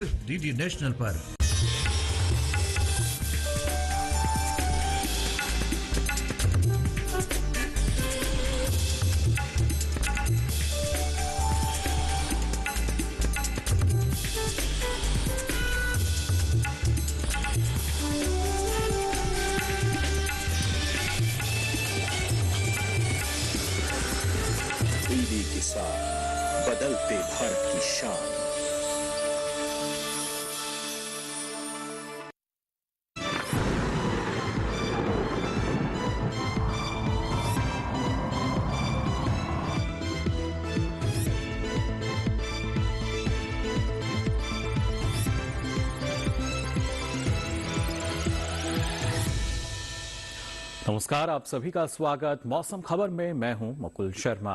DD national पर। DD किसान, बदलते भारत की शान। नमस्कार, आप सभी का स्वागत मौसम खबर में। मैं हूं मुकुल शर्मा।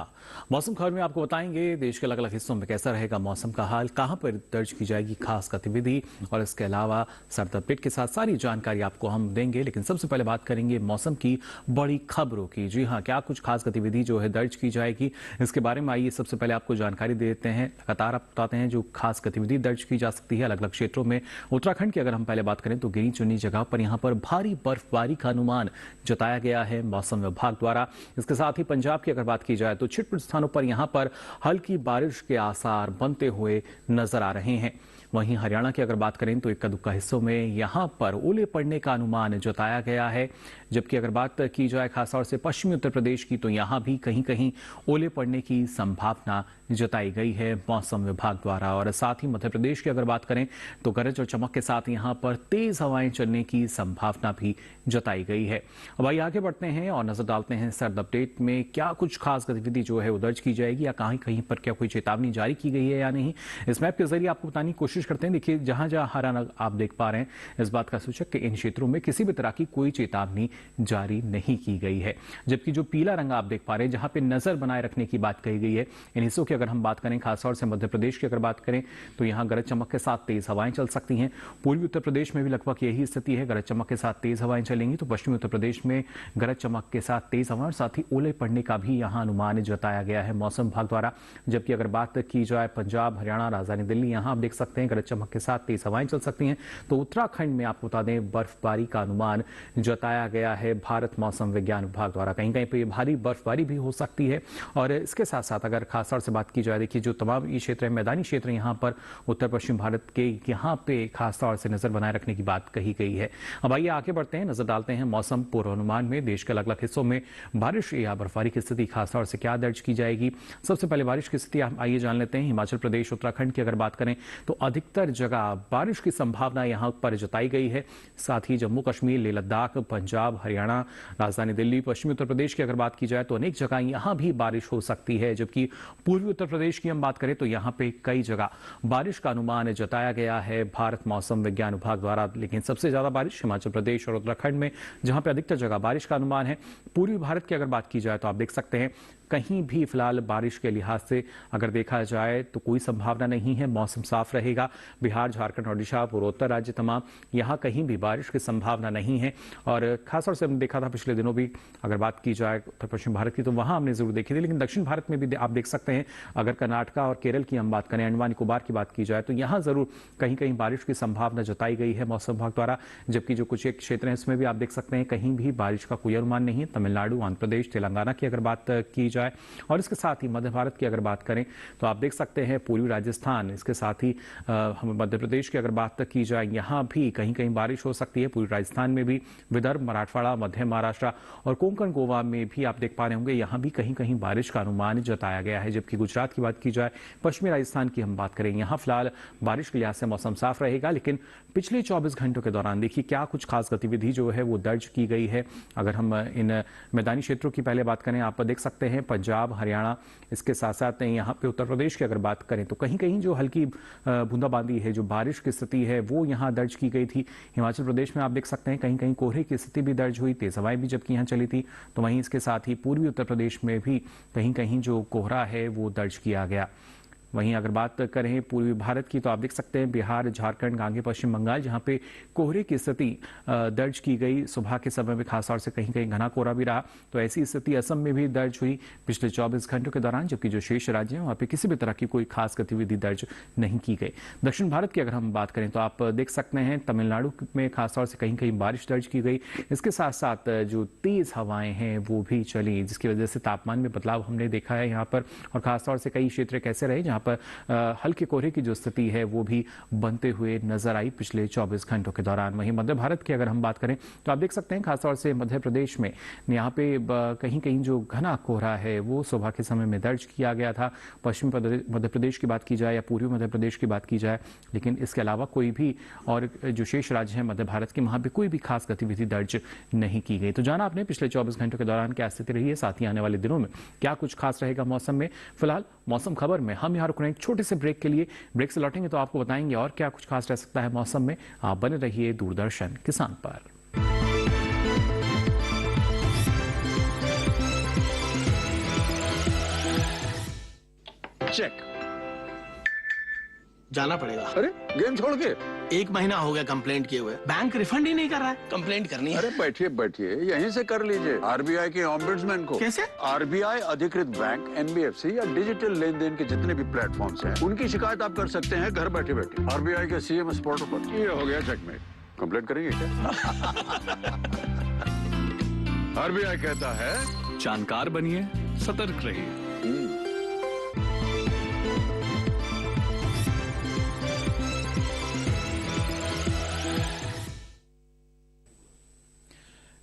मौसम खबर में आपको बताएंगे देश के अलग अलग हिस्सों में कैसा रहेगा मौसम का हाल, कहां पर दर्ज की जाएगी खास गतिविधि, और इसके अलावा सर्द अपडेट के साथ सारी जानकारी आपको हम देंगे। लेकिन सबसे पहले बात करेंगे मौसम की बड़ी खबरों की। जी हां, क्या कुछ खास गतिविधि जो है दर्ज की जाएगी, इसके बारे में आइए सबसे पहले आपको जानकारी दे देते हैं। लगातार आप बताते हैं जो खास गतिविधि दर्ज की जा सकती है अलग अलग क्षेत्रों में। उत्तराखंड की अगर हम पहले बात करें तो गिनी चुनी जगह पर यहां पर भारी बर्फबारी का अनुमान जताया गया है मौसम विभाग द्वारा। इसके साथ ही पंजाब की अगर बात की जाए तो छिटपुट स्थानों पर यहां पर हल्की बारिश के आसार बनते हुए नजर आ रहे हैं। वहीं हरियाणा की अगर बात करें तो इक्का दुक्का हिस्सों में यहां पर ओले पड़ने का अनुमान जताया गया है। जबकि अगर बात की जाए खासतौर से पश्चिमी उत्तर प्रदेश की तो यहां भी कहीं कहीं ओले पड़ने की संभावना जताई गई है मौसम विभाग द्वारा। और साथ ही मध्य प्रदेश की अगर बात करें तो गरज और चमक के साथ यहां पर तेज हवाएं चलने की संभावना भी जताई गई है। अब आइए आगे बढ़ते हैं और नजर डालते हैं सर्द अपडेट में क्या कुछ खास गतिविधि जो है वो दर्ज की जाएगी या कहीं कहीं पर क्या कोई चेतावनी जारी की गई है या नहीं। इस मैप के जरिए आपको बताने की कोशिश करते हैं। देखिए, जहां जहां हरा रंग आप देख पा रहे हैं इस बात का सूचक कि इन क्षेत्रों में किसी भी तरह की कोई चेतावनी जारी नहीं की गई है। जबकि जो पीला रंग आप देख पा रहे हैं जहां पे नजर बनाए रखने की बात कही गई है, इन हिस्सों की अगर हम बात करें खासतौर से मध्य प्रदेश की अगर बात करें तो यहां गरज चमक के साथ तेज हवाएं चल सकती हैं। पूर्वी उत्तर प्रदेश में भी लगभग यही स्थिति है, गरज चमक के साथ तेज हवाएं चलेंगी। तो पश्चिमी उत्तर प्रदेश में गरज चमक के साथ तेज हवाएं और साथ ही ओले पड़ने का भी यहां अनुमान जताया गया है मौसम विभाग द्वारा। जबकि अगर बात की जाए पंजाब, हरियाणा, राजधानी दिल्ली, यहां आप देख सकते हैं गरज चमक के साथ तेज हवाएं चल सकती हैं। तो उत्तराखंड में आपको बता दें बर्फबारी का अनुमान जताया गया है भारत मौसम विज्ञान विभाग द्वारा। कहीं कहीं पर भारी बर्फबारी भी हो सकती है। और इसके साथ साथ अगर खासतौर से बात की जाए, देखिए जो तमाम ये क्षेत्र है मैदानी क्षेत्र, यहाँ पर उत्तर पश्चिम भारत के यहाँ पे खासतौर से नजर बनाए रखने की बात कही गई है। अब आइए आगे बढ़ते हैं, नजर डालते हैं मौसम पूर्वानुमान में देश के अलग अलग हिस्सों में बारिश या बर्फबारी की स्थिति खासतौर से क्या दर्ज की जाएगी। सबसे पहले बारिश की स्थिति आइए जान लेते हैं। हिमाचल प्रदेश, उत्तराखंड की अगर बात करें तो अधिकतर जगह बारिश की संभावना यहां पर जताई गई है। साथ ही जम्मू कश्मीर, लेह लद्दाख, पंजाब, हरियाणा, राजधानी दिल्ली, पश्चिमी उत्तर प्रदेश की अगर बात की जाए तो अनेक जगह यहां भी बारिश हो सकती है। जबकि पूर्वी उत्तर प्रदेश की हम बात करें तो यहां पे कई जगह बारिश का अनुमान जताया गया है भारत मौसम विज्ञान विभाग द्वारा। लेकिन सबसे ज्यादा बारिश हिमाचल प्रदेश और उत्तराखंड में, जहां पे अधिकतर जगह बारिश का अनुमान है। पूर्वी भारत की अगर बात की जाए तो आप देख सकते हैं कहीं भी फिलहाल बारिश के लिहाज से अगर देखा जाए तो कोई संभावना नहीं है, मौसम साफ रहेगा। बिहार, झारखंड, ओडिशा, पूर्वोत्तर राज्य तमाम यहां कहीं भी बारिश की संभावना नहीं है। और खासतौर से हमने देखा था पिछले दिनों भी अगर बात की जाए उत्तर पश्चिम भारत की तो वहां हमने जरूर देखी थी। लेकिन दक्षिण भारत में भी आप देख सकते हैं, अगर कर्नाटका और केरल की हम बात करें, अंडमान निकोबार की बात की जाए तो यहां जरूर कहीं कहीं बारिश की संभावना जताई गई है मौसम विभाग द्वारा। जबकि जो कुछ एक क्षेत्र हैं इसमें भी आप देख सकते हैं कहीं भी बारिश का कोई अनुमान नहीं है। तमिलनाडु, आंध्र प्रदेश, तेलंगाना की अगर बात की जाए और इसके साथ ही मध्य भारत की अगर बात करें तो आप देख सकते हैं पूर्वी राजस्थान, इसके साथ ही हम मध्य प्रदेश की अगर बात की जाए यहां भी कहीं कहीं बारिश हो सकती है। पूर्वी राजस्थान में भी, विदर्भ, मराठवाड़ा, मध्य महाराष्ट्र और कोंकण गोवा में भी आप देख पा रहे होंगे यहां भी कहीं कहीं बारिश का अनुमान जताया गया है। जबकि गुजरात की बात की जाए, पश्चिमी राजस्थान की हम बात करें, यहां फिलहाल बारिश के लिहाज से मौसम साफ रहेगा। लेकिन पिछले 24 घंटों के दौरान देखिए क्या कुछ खास गतिविधि जो है वो दर्ज की गई है। अगर हम इन मैदानी क्षेत्रों की पहले बात करें, आप देख सकते हैं पंजाब, हरियाणा, इसके साथ साथ यहाँ पे उत्तर प्रदेश की अगर बात करें तो कहीं कहीं जो हल्की बूंदाबांदी है, जो बारिश की स्थिति है वो यहाँ दर्ज की गई थी। हिमाचल प्रदेश में आप देख सकते हैं कहीं कहीं कोहरे की स्थिति भी दर्ज हुई, तेज हवाएं भी जबकि यहाँ चली थी। तो वहीं इसके साथ ही पूर्वी उत्तर प्रदेश में भी कहीं कहीं जो कोहरा है वो दर्ज किया गया। वहीं अगर बात करें पूर्वी भारत की तो आप देख सकते हैं बिहार, झारखंड, गांगे पश्चिम बंगाल जहां पे कोहरे की स्थिति दर्ज की गई। सुबह के समय में खासतौर से कहीं कहीं घना कोहरा भी रहा। तो ऐसी स्थिति असम में भी दर्ज हुई पिछले 24 घंटों के दौरान, जबकि जो शेष राज्य हैं वहां पे किसी भी तरह की कोई खास गतिविधि दर्ज नहीं की गई। दक्षिण भारत की अगर हम बात करें तो आप देख सकते हैं तमिलनाडु में खासतौर से कहीं कहीं बारिश दर्ज की गई। इसके साथ साथ जो तेज हवाएं हैं वो भी चली, जिसकी वजह से तापमान में बदलाव हमने देखा है यहाँ पर। और खासतौर से कई क्षेत्र कैसे रहे जहां पर हल्के कोहरे की जो स्थिति है वो भी बनते हुए नजर आई पिछले 24 घंटों के दौरान। वहीं मध्य भारत की अगर हम बात करें तो आप देख सकते हैं खासतौर से मध्य प्रदेश में यहाँ पे कहीं कहीं जो घना कोहरा है वो सुबह के समय में दर्ज किया गया था। पश्चिमी मध्य प्रदेश की बात की जाए या पूर्वी मध्य प्रदेश की बात की जाए, लेकिन इसके अलावा कोई भी और जो शेष राज्य हैं मध्य भारत के, वहां पे कोई भी खास गतिविधि दर्ज नहीं की गई। तो जाना आपने पिछले 24 घंटों के दौरान क्या स्थिति रही है, साथ ही आने वाले दिनों में क्या कुछ खास रहेगा मौसम में। फिलहाल मौसम खबर में हम यहाँ रुक रहे हैं एक छोटे से ब्रेक के लिए। ब्रेक से लौटेंगे तो आपको बताएंगे और क्या कुछ खास रह सकता है मौसम में। आप बने रहिए दूरदर्शन किसान पर। चेक। जाना पड़ेगा। अरे गेम छोड़ के 1 महीना हो गया कंप्लेंट किए हुए, बैंक रिफंड ही नहीं कर रहा है। कंप्लेंट करनी है। अरे बैठिए बैठिए यहीं से कर लीजिए आरबीआई के ऑम्बुड्समैन को। कैसे? आरबीआई अधिकृत बैंक, एनबीएफसी या डिजिटल लेन देन के जितने भी प्लेटफॉर्म्स हैं उनकी शिकायत आप कर सकते हैं घर बैठे बैठे। आरबीआई के सीएमएस पोर्टल पर। ये हो गया चेकमेट। कंप्लेंट करेंगे क्या? आरबीआई कहता है जानकार बनिए, सतर्क रहिए।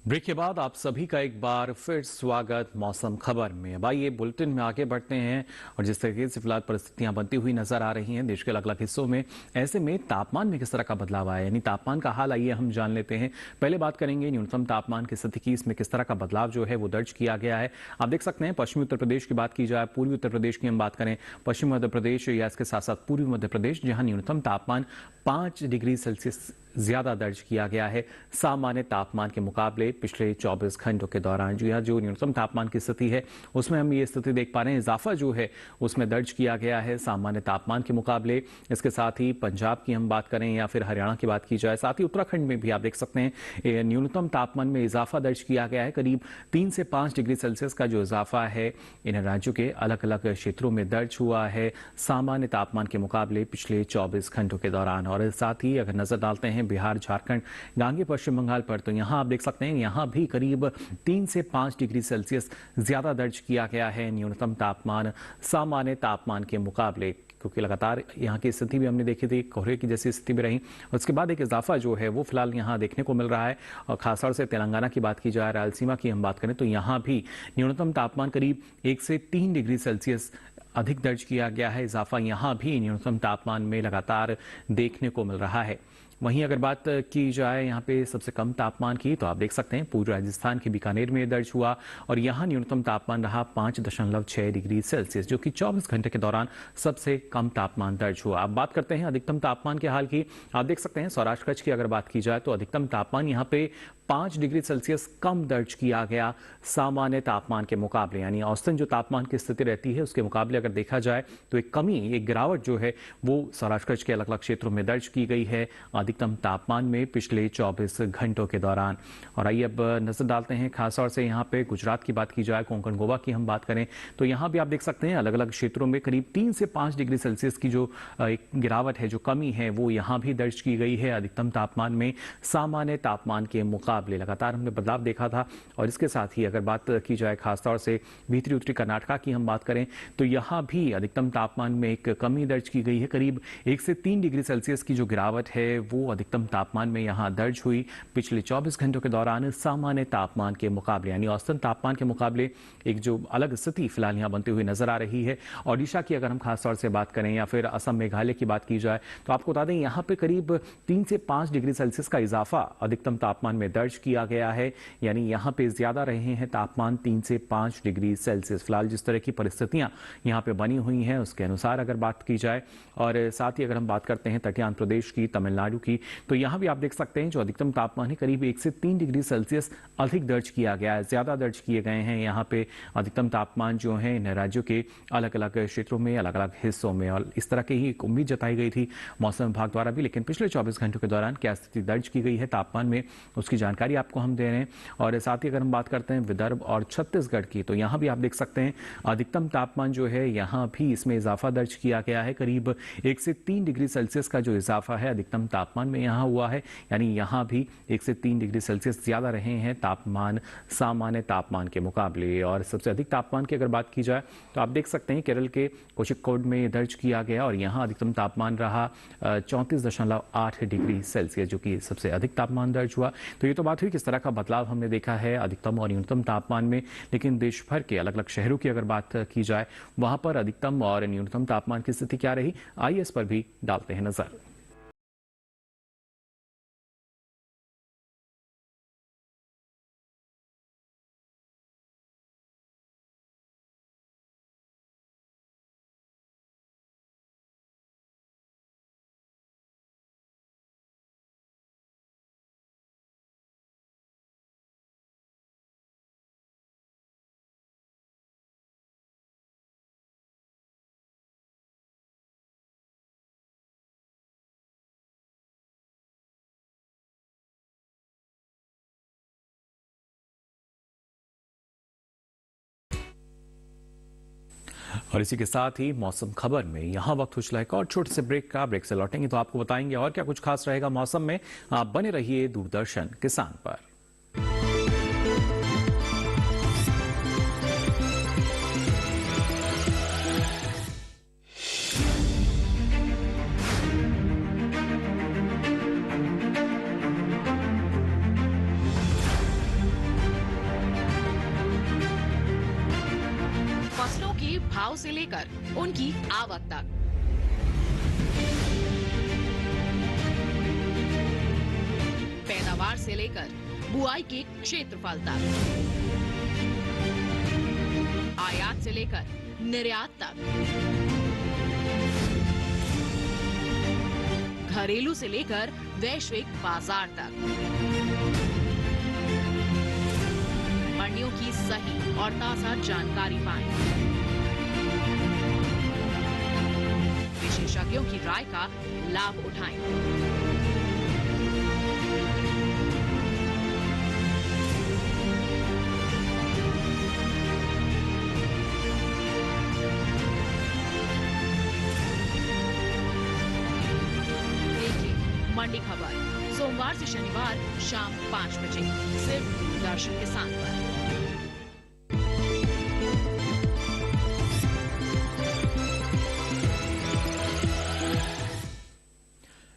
ब्रेक के बाद आप सभी का एक बार फिर स्वागत मौसम खबर में। अब आइए बुलेटिन में आगे बढ़ते हैं और जिस तरीके से फिलहाल परिस्थितियां बनती हुई नजर आ रही हैं देश के अलग अलग हिस्सों में, ऐसे में तापमान में किस तरह का बदलाव आया, यानी तापमान का हाल आइए हम जान लेते हैं। पहले बात करेंगे न्यूनतम तापमान की स्थिति की, इसमें किस तरह का बदलाव जो है वो दर्ज किया गया है। आप देख सकते हैं पश्चिमी उत्तर प्रदेश की बात की जाए, पूर्वी उत्तर प्रदेश की हम बात करें, पश्चिमी मध्य प्रदेश या इसके साथ साथ पूर्वी मध्य प्रदेश, जहां न्यूनतम तापमान 5 डिग्री सेल्सियस ज्यादा दर्ज किया गया है सामान्य तापमान के मुकाबले पिछले 24 घंटों के दौरान। जो यहाँ जो न्यूनतम तापमान की स्थिति है उसमें हम ये स्थिति देख पा रहे हैं, इजाफा जो है उसमें दर्ज किया गया है सामान्य तापमान के मुकाबले। इसके साथ ही पंजाब की हम बात करें या फिर हरियाणा की बात की जाए, साथ ही उत्तराखंड में भी आप देख सकते हैं न्यूनतम तापमान में इजाफा दर्ज किया गया है। करीब 3 से 5 डिग्री सेल्सियस का जो इजाफा है इन राज्यों के अलग अलग क्षेत्रों में दर्ज हुआ है सामान्य तापमान के मुकाबले पिछले 24 घंटों के दौरान। और साथ ही अगर नजर डालते हैं बिहार, झारखंड, गांगे पश्चिम बंगाल पर, तो यहां आप देख सकते हैं यहां भी करीब 3 से 5 डिग्री सेल्सियस ज्यादा दर्ज किया गया है न्यूनतम तापमान सामान्य तापमान के मुकाबले, क्योंकि लगातार यहाँ की स्थिति भी हमने देखी थी, कोहरे की जैसी स्थिति भी रही। उसके बाद एक इजाफा जो है वो फिलहाल यहाँ देखने को मिल रहा है। और खासतौर से तेलंगाना की बात की जाए, रायलसीमा की हम बात करें तो यहाँ भी न्यूनतम तापमान करीब 1 से 3 डिग्री सेल्सियस अधिक दर्ज किया गया है। इजाफा यहाँ भी न्यूनतम तापमान में लगातार देखने को मिल रहा है। वहीं अगर बात की जाए यहाँ पे सबसे कम तापमान की, तो आप देख सकते हैं पूर्वी राजस्थान के बीकानेर में दर्ज हुआ और यहाँ न्यूनतम तापमान रहा 5.6 डिग्री सेल्सियस, जो कि 24 घंटे के दौरान सबसे कम तापमान दर्ज हुआ। अब बात करते हैं अधिकतम तापमान के हाल की। आप देख सकते हैं सौराष्ट्र कच्छ की अगर बात की जाए तो अधिकतम तापमान यहाँ पे 5 डिग्री सेल्सियस कम दर्ज किया गया सामान्य तापमान के मुकाबले, यानी औसतन जो तापमान की स्थिति रहती है उसके मुकाबले अगर देखा जाए तो एक कमी, एक गिरावट जो है वो सौराष्ट्र कच्छ के अलग अलग क्षेत्रों में दर्ज की गई है अधिकतम तापमान में पिछले 24 घंटों के दौरान। और आइए अब नजर डालते हैं खासतौर से यहाँ पे गुजरात की बात की जाए, कोंकण गोवा की हम बात करें तो यहाँ भी आप देख सकते हैं अलग अलग क्षेत्रों में करीब 3 से 5 डिग्री सेल्सियस की जो एक गिरावट है, जो कमी है, वो यहाँ भी दर्ज की गई है अधिकतम तापमान में सामान्य तापमान के मुकाबले। लगातार हमने बदलाव देखा था। और इसके साथ ही अगर बात की जाए खासतौर से भीतरी उत्तरी कर्नाटका की हम बात करें तो यहाँ भी अधिकतम तापमान में एक कमी दर्ज की गई है। करीब 1 से 3 डिग्री सेल्सियस की जो गिरावट है वो अधिकतम तापमान में यहाँ दर्ज हुई पिछले 24 घंटों के दौरान सामान्य तापमान के मुकाबले, यानी औसतन तापमान के मुकाबले एक जो अलग स्थिति फिलहाल यहाँ बनती हुई नजर आ रही है। ओडिशा की अगर हम खासतौर से बात करें या फिर असम, मेघालय की बात की जाए तो आपको बता दें यहाँ पे करीब 3 से 5 डिग्री सेल्सियस का इजाफा अधिकतम तापमान में दर्ज दर्ज किया गया है, यानी यहाँ पे ज्यादा रहे हैं तापमान 3 से 5 डिग्री सेल्सियस। फिलहाल जिस तरह की परिस्थितियां यहाँ पे बनी हुई हैं उसके अनुसार अगर बात की जाए, और साथ ही अगर हम बात करते हैं तटीय आंध्र प्रदेश की, तमिलनाडु की, तो यहाँ भी आप देख सकते हैं जो अधिकतम तापमान है करीब 1 से 3 डिग्री सेल्सियस अधिक दर्ज किया गया है, ज्यादा दर्ज किए गए हैं यहाँ पे अधिकतम तापमान जो है इन राज्यों के अलग अलग क्षेत्रों में, अलग अलग हिस्सों में। और इस तरह की ही एक उम्मीद जताई गई थी मौसम विभाग द्वारा भी, लेकिन पिछले 24 घंटों के दौरान क्या स्थिति दर्ज की गई है तापमान में उसकी जानकारी आपको हम दे रहे हैं। और साथ ही अगर हम बात करते हैं विदर्भ और छत्तीसगढ़ की, तो यहाँ भी आप देख सकते हैं अधिकतम तापमान जो है यहाँ भी इसमें इजाफा दर्ज किया गया है, करीब 1 से 3 डिग्री सेल्सियस का जो इजाफा है अधिकतम तापमान में यहाँ हुआ है, यानी यहाँ भी 1 से 3 डिग्री सेल्सियस ज्यादा रहे हैं तापमान सामान्य तापमान के मुकाबले। और सबसे अधिक तापमान की अगर बात की जाए तो आप देख सकते हैं केरल के कोझिकोड में दर्ज किया गया और यहाँ अधिकतम तापमान रहा 34.8 डिग्री सेल्सियस, जो कि सबसे अधिक तापमान दर्ज हुआ। तो ये तो बात हुई किस तरह का बदलाव हमने देखा है अधिकतम और न्यूनतम तापमान में, लेकिन देश भर के अलग अलग शहरों की अगर बात की जाए वहां पर अधिकतम और न्यूनतम तापमान की स्थिति क्या रही, आइए इस पर भी डालते हैं नजर। और इसी के साथ ही मौसम खबर में यहाँ वक्त हो चला एक और छोटे से ब्रेक का। ब्रेक से लौटेंगे तो आपको बताएंगे और क्या कुछ खास रहेगा मौसम में। आप बने रहिए दूरदर्शन किसान पर। फसलों के भाव से लेकर उनकी आवक तक, पैदावार से लेकर बुआई के क्षेत्रफल तक, आयात से लेकर निर्यात तक, घरेलू से लेकर वैश्विक बाजार तक, मंडियों की सही और ताजा जानकारी पाएं। विशेषज्ञों की राय का लाभ उठाएं। देखिए मंडी खबर सोमवार से शनिवार शाम 5 बजे सिर्फ दूरदर्शन किसान पर।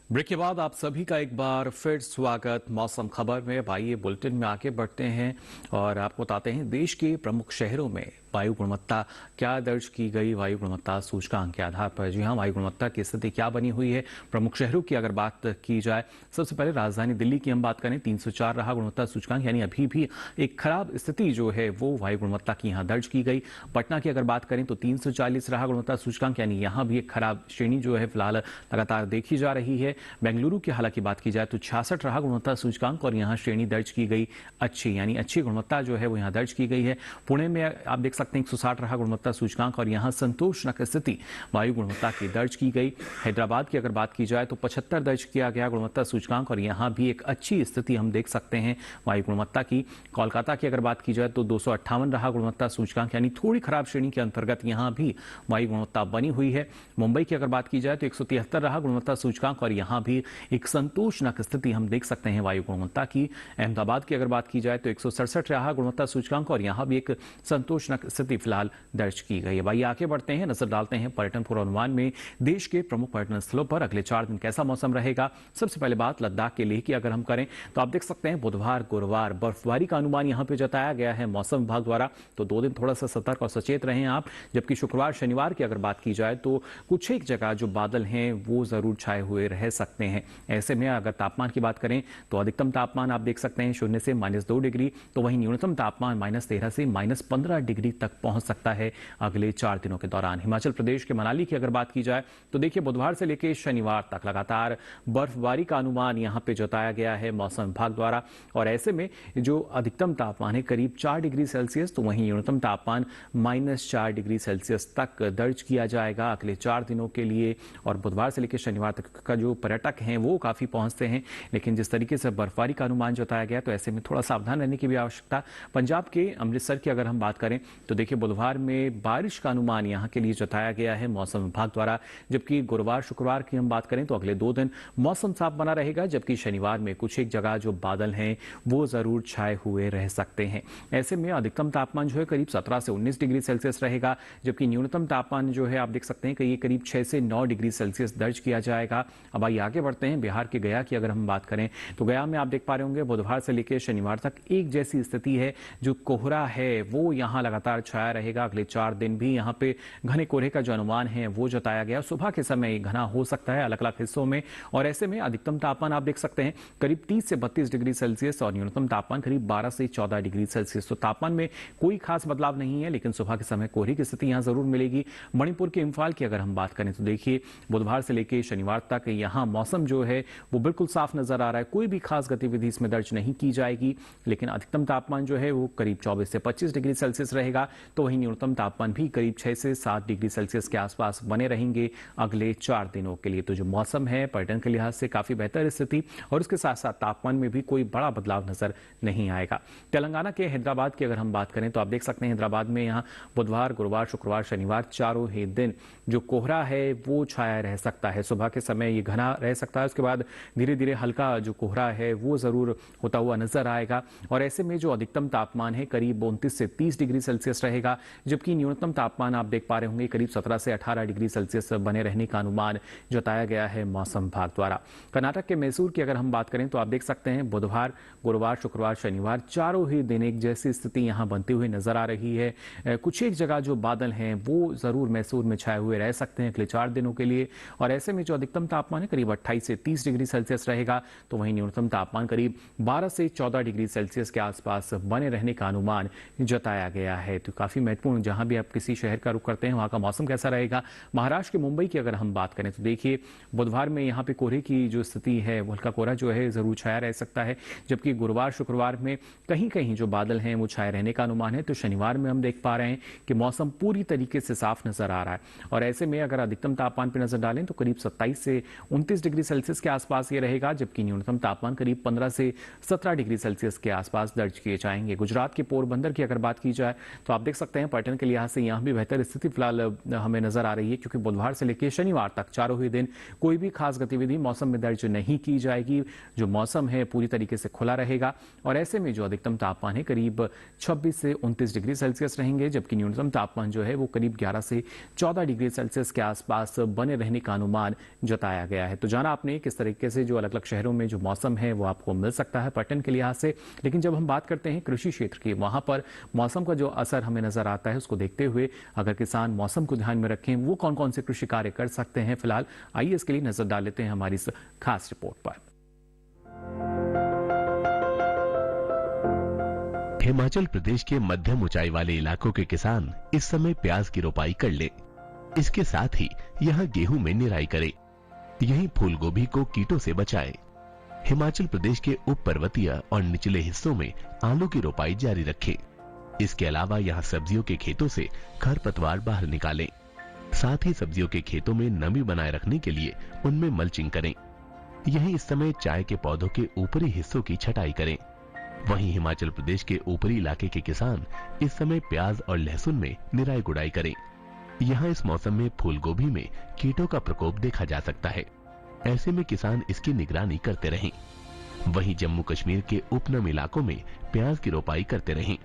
ब्रेक के बाद आप सभी का एक बार फिर स्वागत मौसम खबर में। आइए बुलेटिन में आगे बढ़ते हैं और आपको बताते हैं देश के प्रमुख शहरों में वायु गुणवत्ता क्या दर्ज की गई वायु गुणवत्ता सूचकांक के आधार पर। जी हां, वायु गुणवत्ता की स्थिति क्या बनी हुई है प्रमुख शहरों की अगर बात की जाए, सबसे पहले राजधानी दिल्ली की हम बात करें 304 रहा गुणवत्ता सूचकांक, यानी अभी भी एक खराब स्थिति जो है वो वायु गुणवत्ता की यहाँ दर्ज की गई। पटना की अगर बात करें तो 340 रहा गुणवत्ता सूचकांक, यानी यहाँ भी एक खराब श्रेणी जो है फिलहाल लगातार देखी जा रही है। बेंगलुरु की हालांकि बात की जाए तो 66 रहा गुणवत्ता सूचकांक और यहाँ श्रेणी दर्ज की गई अच्छी, यानी अच्छी गुणवत्ता जो है वो यहाँ दर्ज की गई है। पुणे में आप देख सकते हैं 160 रहा गुणवत्ता सूचकांक और यहाँ संतोषजनक स्थिति वायु गुणवत्ता की दर्ज की गई। हैदराबाद की अगर बात की जाए तो 75 दर्ज किया गया गुणवत्ता सूचकांक और यहाँ भी एक अच्छी स्थिति हम देख सकते हैं वायु गुणवत्ता की। कोलकाता की अगर बात की जाए तो 258 रहा गुणवत्ता सूचकांक, यानी थोड़ी खराब श्रेणी के अंतर्गत यहाँ भी वायु गुणवत्ता बनी हुई है। मुंबई की अगर बात की जाए तो 173 रहा गुणवत्ता सूचकांक और यहाँ भी एक संतोषजनक स्थिति हम देख सकते हैं वायु गुणवत्ता की। अहमदाबाद की अगर बात की जाए तो 167 रहा गुणवत्ता सूचकांक और यहाँ भी एक संतोषजनक स्थिति फिलहाल दर्ज की गई है। भाई आगे बढ़ते हैं, नजर डालते हैं पर्यटन पूर्वानुमान में देश के प्रमुख पर्यटन स्थलों पर अगले 4 दिन कैसा मौसम रहेगा। सबसे पहले बात लद्दाख के लेह की अगर हम करें तो आप देख सकते हैं बुधवार गुरुवार बर्फबारी का अनुमान यहां पे जताया गया है मौसम विभाग द्वारा, तो 2 दिन थोड़ा सा सतर्क और सचेत रहें आप। जबकि शुक्रवार शनिवार की अगर बात की जाए तो कुछ एक जगह जो बादल हैं वो जरूर छाए हुए रह सकते हैं। ऐसे में अगर तापमान की बात करें तो अधिकतम तापमान आप देख सकते हैं 0 से -2 डिग्री, तो वहीं न्यूनतम तापमान -13 से -15 डिग्री तक पहुंच सकता है अगले 4 दिनों के दौरान। हिमाचल प्रदेश के मनाली की अगर बात की जाए तो देखिए बुधवार से लेकर शनिवार तक लगातार बर्फबारी का अनुमान यहां पे जताया गया है मौसम विभाग द्वारा, और ऐसे में जो अधिकतम तापमान है करीब 4 डिग्री सेल्सियस, तो वहीं न्यूनतम तापमान -4 डिग्री सेल्सियस तक दर्ज किया जाएगा अगले 4 दिनों के लिए। और बुधवार से लेकर शनिवार तक का जो पर्यटक हैं वो काफी पहुंचते हैं, लेकिन जिस तरीके से बर्फबारी का अनुमान जताया गया तो ऐसे में थोड़ा सावधान रहने की भी आवश्यकता। पंजाब के अमृतसर की अगर हम बात करें तो देखिए बुधवार में बारिश का अनुमान यहां के लिए जताया गया है मौसम विभाग द्वारा, जबकि गुरुवार शुक्रवार की हम बात करें तो अगले 2 दिन मौसम साफ बना रहेगा, जबकि शनिवार में कुछ एक जगह जो बादल हैं वो जरूर छाए हुए रह सकते हैं। ऐसे में अधिकतम तापमान जो है करीब 17 से 19 डिग्री सेल्सियस रहेगा, जबकि न्यूनतम तापमान जो है आप देख सकते हैं कि ये करीब 6 से 9 डिग्री सेल्सियस दर्ज किया जाएगा। अब आइए आगे बढ़ते हैं, बिहार के गया की अगर हम बात करें तो गया में आप देख पा रहे होंगे बुधवार से लेकर शनिवार तक एक जैसी स्थिति है, जो कोहरा है वो यहां लगातार छाया रहेगा। अगले 4 दिन भी यहां पे घने कोहरे का जो अनुमान है वो जताया गया। सुबह के समय घना हो सकता है अलग अलग हिस्सों में, और ऐसे में अधिकतम तापमान आप देख सकते हैं करीब 30 से 32 डिग्री सेल्सियस और न्यूनतम तापमान करीब 12 से 14 डिग्री सेल्सियस। तो तापमान में कोई खास बदलाव नहीं है, लेकिन सुबह के समय कोहरे की स्थिति यहां जरूर मिलेगी। मणिपुर के इम्फाल की अगर हम बात करें तो देखिए बुधवार से लेकर शनिवार तक यहां मौसम जो है वो बिल्कुल साफ नजर आ रहा है, कोई भी खास गतिविधि इसमें दर्ज नहीं की जाएगी, लेकिन अधिकतम तापमान जो है वो करीब 24 से 25 डिग्री सेल्सियस रहेगा, तो वहीं न्यूनतम तापमान भी करीब 6 से 7 डिग्री सेल्सियस के आसपास बने रहेंगे अगले 4 दिनों के लिए। तो जो मौसम है पर्यटन के लिहाज से काफी बेहतर स्थिति, और उसके साथ साथ तापमान में भी कोई बड़ा बदलाव नजर नहीं आएगा। तेलंगाना के हैदराबाद की अगर हम बात करें तो आप देख सकते हैं हैदराबाद में यहाँ बुधवार गुरुवार शुक्रवार शनिवार चारों ही दिन जो कोहरा है वो छाया रह सकता है। सुबह के समय ये घना रह सकता है, उसके बाद धीरे धीरे हल्का जो कोहरा है वो जरूर होता हुआ नजर आएगा, और ऐसे में जो अधिकतम तापमान है करीब 29 से 30 डिग्री सेल्सियस रहेगा, जबकि न्यूनतम तापमान आप देख पा रहे होंगे करीब 17 से 18 डिग्री सेल्सियस बने रहने का अनुमान जताया गया है मौसम विभाग द्वारा। कर्नाटक के मैसूर की अगर हम बात करें तो आप देख सकते हैं बुधवार गुरुवार शुक्रवार शनिवार चारों ही दिन एक जैसी स्थिति यहां बनती हुई नजर आ रही है। कुछ एक जगह जो बादल हैं वो जरूर मैसूर में छाए हुए रह सकते हैं अगले 4 दिनों के लिए, और ऐसे में जो अधिकतम तापमान है करीब 28 से 30 डिग्री सेल्सियस रहेगा, तो वहीं न्यूनतम तापमान करीब 12 से 14 डिग्री सेल्सियस के आसपास बने रहने का अनुमान जताया गया है। तो काफी महत्वपूर्ण, जहां भी आप किसी शहर का रुख करते हैं वहां का मौसम कैसा रहेगा। महाराष्ट्र के मुंबई की अगर हम बात करें तो देखिए बुधवार में यहाँ पे कोहरे की जो स्थिति है हल्का कोहरा जो है जरूर छाया रह सकता है, जबकि गुरुवार शुक्रवार में कहीं कहीं जो बादल हैं वो छाए रहने का अनुमान है। तो शनिवार में हम देख पा रहे हैं कि मौसम पूरी तरीके से साफ नजर आ रहा है, और ऐसे में अगर अधिकतम तापमान पर नजर डालें तो करीब 27 से 29 डिग्री सेल्सियस के आसपास ये रहेगा, जबकि न्यूनतम तापमान करीब 15 से 17 डिग्री सेल्सियस के आसपास दर्ज किए जाएंगे। गुजरात के पोरबंदर की अगर बात की जाए तो आप देख सकते हैं पर्यटन के लिहाज से यहाँ भी बेहतर स्थिति फिलहाल हमें नजर आ रही है, क्योंकि बुधवार से लेकर शनिवार तक चारों ही दिन कोई भी खास गतिविधि मौसम में दर्ज नहीं की जाएगी। जो मौसम है पूरी तरीके से खुला रहेगा, और ऐसे में जो अधिकतम तापमान है करीब 26 से 29 डिग्री सेल्सियस रहेंगे, जबकि न्यूनतम तापमान जो है वो करीब 11 से 14 डिग्री सेल्सियस के आसपास बने रहने का अनुमान जताया गया है। तो जाना आपने किस तरीके से जो अलग अलग शहरों में जो मौसम है वो आपको मिल सकता है पर्यटन के लिहाज से। लेकिन जब हम बात करते हैं कृषि क्षेत्र की, वहां पर मौसम का जो असर हमें नजर आता है उसको देखते हुए अगर किसान मौसम को ध्यान में रखें वो कौन कौन से कृषि कार्य कर सकते हैं, फिलहाल आइए इसके लिए नजर डाल लेते हैं हमारी इस खास रिपोर्ट पर। हिमाचल प्रदेश के मध्यम ऊंचाई वाले इलाकों के किसान इस समय प्याज की रोपाई कर ले। इसके साथ ही यहाँ गेहूं में निराई करे, यहीं फूल गोभी को कीटों से बचाए। हिमाचल प्रदेश के उप पर्वतीय और निचले हिस्सों में आलू की रोपाई जारी रखे। इसके अलावा यहाँ सब्जियों के खेतों से खरपतवार बाहर निकालें। साथ ही सब्जियों के खेतों में नमी बनाए रखने के लिए उनमें मल्चिंग करें। यहीं इस समय चाय के पौधों के ऊपरी हिस्सों की छटाई करें। वहीं हिमाचल प्रदेश के ऊपरी इलाके के किसान इस समय प्याज और लहसुन में निराई गुड़ाई करें। यहाँ इस मौसम में फूल गोभी में कीटों का प्रकोप देखा जा सकता है, ऐसे में किसान इसकी निगरानी करते रहें। वहीं जम्मू कश्मीर के उपनम इलाकों में प्याज की रोपाई करते रहें।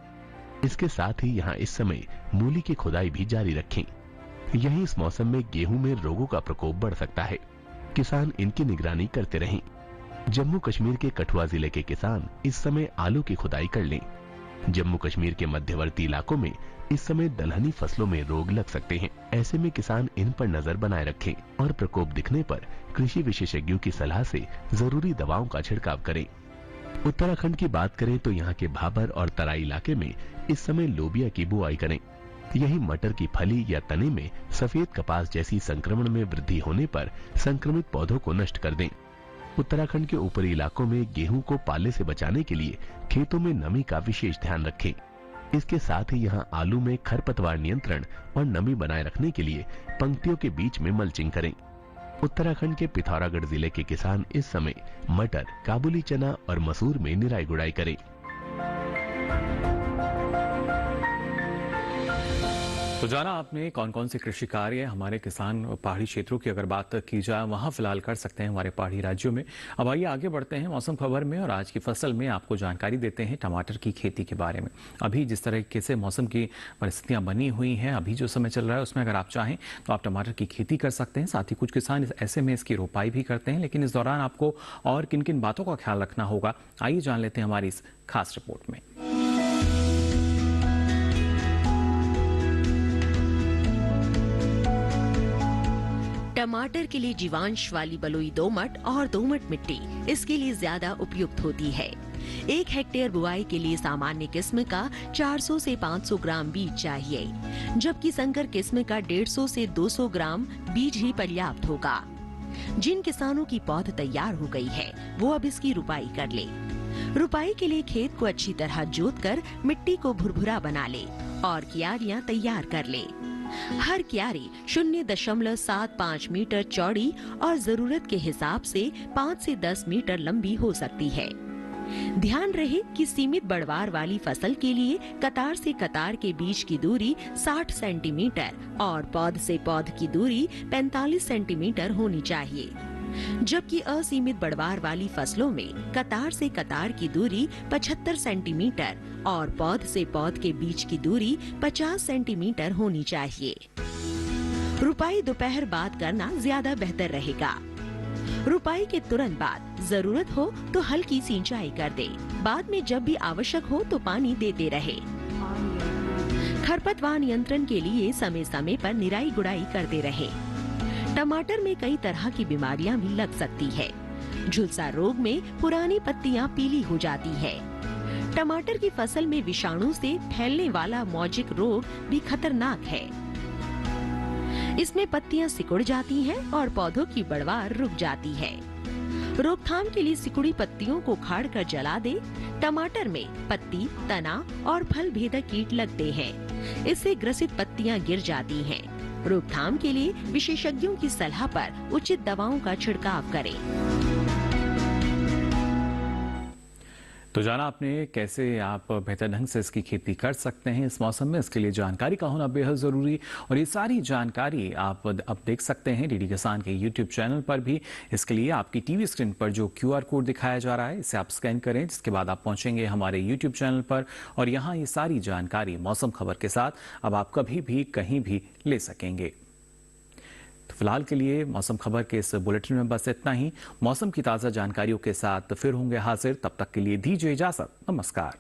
इसके साथ ही यहाँ इस समय मूली की खुदाई भी जारी रखें। यही इस मौसम में गेहूं में रोगों का प्रकोप बढ़ सकता है, किसान इनकी निगरानी करते रहें। जम्मू कश्मीर के कठुआ जिले के किसान इस समय आलू की खुदाई कर लें। जम्मू कश्मीर के मध्यवर्ती इलाकों में इस समय दलहनी फसलों में रोग लग सकते हैं। ऐसे में किसान इन पर नजर बनाए रखें और प्रकोप दिखने पर कृषि विशेषज्ञों की सलाह से जरूरी दवाओं का छिड़काव करें। उत्तराखंड की बात करें तो यहाँ के भाबर और तराई इलाके में इस समय लोबिया की बुआई करें। यही मटर की फली या तने में सफेद कपास जैसी संक्रमण में वृद्धि होने पर संक्रमित पौधों को नष्ट कर दें। उत्तराखंड के ऊपरी इलाकों में गेहूं को पाले से बचाने के लिए खेतों में नमी का विशेष ध्यान रखें। इसके साथ ही यहाँ आलू में खरपतवार नियंत्रण और नमी बनाए रखने के लिए पंक्तियों के बीच में मल्चिंग करें। उत्तराखंड के पिथौरागढ़ जिले के किसान इस समय मटर, काबुली चना और मसूर में निराई गुड़ाई करें। तो जाना आपने कौन कौन से कृषि कार्य हमारे किसान पहाड़ी क्षेत्रों की अगर बात की जाए वहां फिलहाल कर सकते हैं हमारे पहाड़ी राज्यों में। अब आइए आगे बढ़ते हैं मौसम खबर में और आज की फसल में आपको जानकारी देते हैं टमाटर की खेती के बारे में। अभी जिस तरीके से मौसम की परिस्थितियां बनी हुई हैं, अभी जो समय चल रहा है उसमें अगर आप चाहें तो आप टमाटर की खेती कर सकते हैं। साथ ही कुछ किसान ऐसे में इसकी रोपाई भी करते हैं, लेकिन इस दौरान आपको और किन किन बातों का ख्याल रखना होगा, आइए जान लेते हैं हमारी इस खास रिपोर्ट में। टमाटर के लिए जीवांश वाली बलुई दोमट और दोमट मिट्टी इसके लिए ज्यादा उपयुक्त होती है। 1 हेक्टेयर बुआई के लिए सामान्य किस्म का 400 से 500 ग्राम बीज चाहिए, जबकि संकर किस्म का 150 से 200 ग्राम बीज ही पर्याप्त होगा। जिन किसानों की पौध तैयार हो गई है वो अब इसकी रुपाई कर ले। रुपाई के लिए खेत को अच्छी तरह जोतकर मिट्टी को भुरभुरा बना ले और क्यारियां तैयार कर ले। हर क्यारी 0.75 मीटर चौड़ी और जरूरत के हिसाब से 5 से 10 मीटर लंबी हो सकती है। ध्यान रहे कि सीमित बढ़वार वाली फसल के लिए कतार से कतार के बीच की दूरी 60 सेंटीमीटर और पौध से पौध की दूरी 45 सेंटीमीटर होनी चाहिए, जबकि असीमित बढ़वार वाली फसलों में कतार से कतार की दूरी 75 सेंटीमीटर और पौध से पौध के बीच की दूरी 50 सेंटीमीटर होनी चाहिए। रुपाई दोपहर बाद करना ज्यादा बेहतर रहेगा। रुपाई के तुरंत बाद जरूरत हो तो हल्की सिंचाई कर दे। बाद में जब भी आवश्यक हो तो पानी देते रहे। खरपतवार नियंत्रण के लिए समय समय पर निराई गुड़ाई करते रहे। टमाटर में कई तरह की बीमारियां भी लग सकती है। झुलसा रोग में पुरानी पत्तियां पीली हो जाती है। टमाटर की फसल में विषाणु से फैलने वाला मौजिक रोग भी खतरनाक है। इसमें पत्तियां सिकुड़ जाती हैं और पौधों की बढ़वार रुक जाती है। रोकथाम के लिए सिकुड़ी पत्तियों को उखाड़ कर जला दे। टमाटर में पत्ती, तना और फल भेदक कीट लगते हैं। इससे ग्रसित पत्तियां गिर जाती हैं। रोकथाम के लिए विशेषज्ञों की सलाह पर उचित दवाओं का छिड़काव करें। तो जाना आपने कैसे आप बेहतर ढंग से इसकी खेती कर सकते हैं इस मौसम में। इसके लिए जानकारी का होना बेहद जरूरी, और ये सारी जानकारी आप अब देख सकते हैं डीडी किसान के यूट्यूब चैनल पर भी। इसके लिए आपकी टीवी स्क्रीन पर जो QR कोड दिखाया जा रहा है इसे आप स्कैन करें, जिसके बाद आप पहुंचेंगे हमारे यूट्यूब चैनल पर और यहाँ ये सारी जानकारी मौसम खबर के साथ अब आप कभी भी कहीं भी ले सकेंगे। फिलहाल के लिए मौसम खबर के इस बुलेटिन में बस इतना ही। मौसम की ताजा जानकारियों के साथ फिर होंगे हाजिर, तब तक के लिए दीजिए इजाजत। नमस्कार।